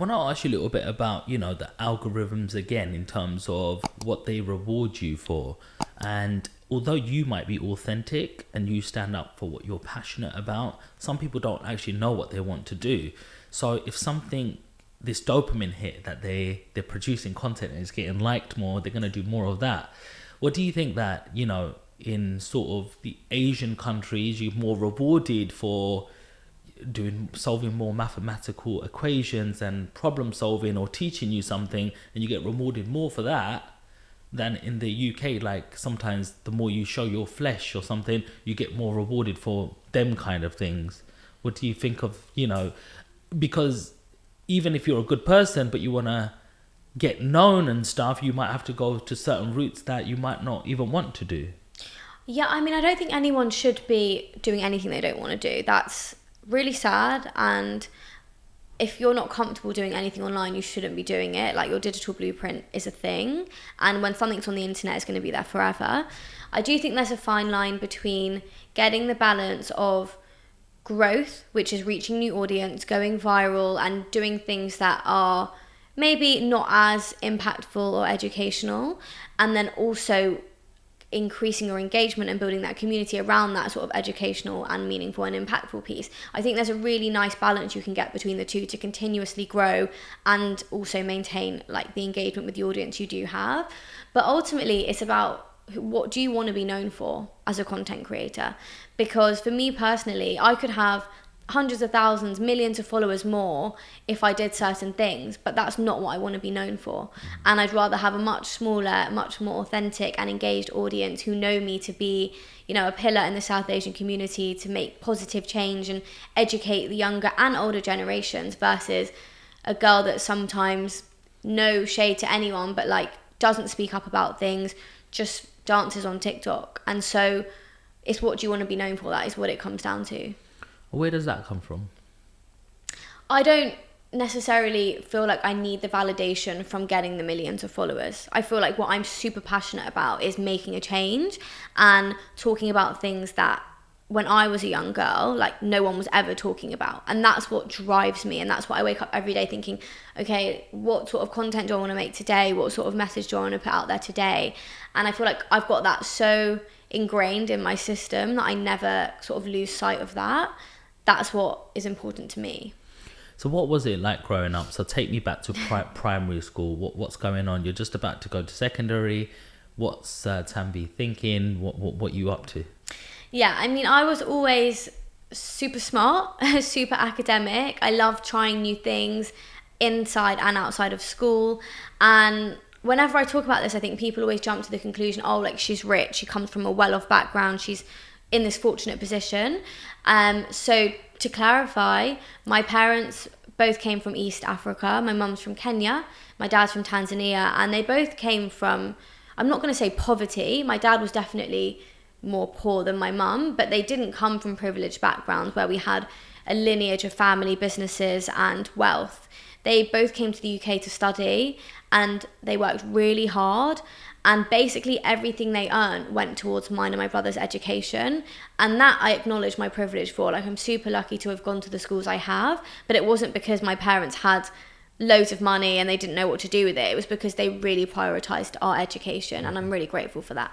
I want to ask you a little bit about, the algorithms again in terms of what they reward you for. And although you might be authentic and you stand up for what you're passionate about, some people don't actually know what they want to do. So if this dopamine hit that they're producing content and it's getting liked more, they're going to do more of that. What do you think that, in sort of the Asian countries, you're more rewarded for solving more mathematical equations and problem solving or teaching you something, and you get rewarded more for that than in the UK? Like sometimes the more you show your flesh or something, you get more rewarded for them kind of things. What do you think of, because even if you're a good person but you want to get known and stuff, you might have to go to certain routes that you might not even want to do. Yeah, I mean, I don't think anyone should be doing anything they don't want to do. That's really sad, and if you're not comfortable doing anything online, you shouldn't be doing it. Like, your digital blueprint is a thing, and when something's on the internet, it's going to be there forever. I do think there's a fine line between getting the balance of growth, which is reaching new audience, going viral, and doing things that are maybe not as impactful or educational, and then also increasing your engagement and building that community around that sort of educational and meaningful and impactful piece. I think there's a really nice balance you can get between the two to continuously grow and also maintain like the engagement with the audience you do have. But ultimately, it's about what do you want to be known for as a content creator? Because for me personally, I could have hundreds of thousands, millions of followers more if I did certain things, but that's not what I want to be known for. And I'd rather have a much smaller, much more authentic and engaged audience who know me to be, a pillar in the South Asian community to make positive change and educate the younger and older generations, versus a girl that sometimes, no shade to anyone, but like doesn't speak up about things, just dances on TikTok. And so it's what do you want to be known for? That is what it comes down to. Where does that come from? I don't necessarily feel like I need the validation from getting the millions of followers. I feel like what I'm super passionate about is making a change and talking about things that when I was a young girl, like no one was ever talking about. And that's what drives me. And that's what I wake up every day thinking, okay, what sort of content do I want to make today? What sort of message do I want to put out there today? And I feel like I've got that so ingrained in my system that I never sort of lose sight of that. That's what is important to me. So what was it like growing up? So take me back to primary school. What's going on? You're just about to go to secondary. What's Tanvi thinking? What you up to? Yeah, I mean, I was always super smart, super academic. I loved trying new things inside and outside of school. And whenever I talk about this, I think people always jump to the conclusion, oh, like she's rich, she comes from a well-off background, she's in this fortunate position. So to clarify, my parents both came from East Africa. My mum's from Kenya, my dad's from Tanzania, and they both came from, I'm not going to say poverty. My dad was definitely more poor than my mum, but they didn't come from privileged backgrounds where we had a lineage of family businesses and wealth. They both came to the UK to study, and they worked really hard, and basically everything they earned went towards mine and my brother's education. And that I acknowledge my privilege for. Like, I'm super lucky to have gone to the schools I have, but it wasn't because my parents had loads of money and they didn't know what to do with it. It was because they really prioritized our education, and I'm really grateful for that.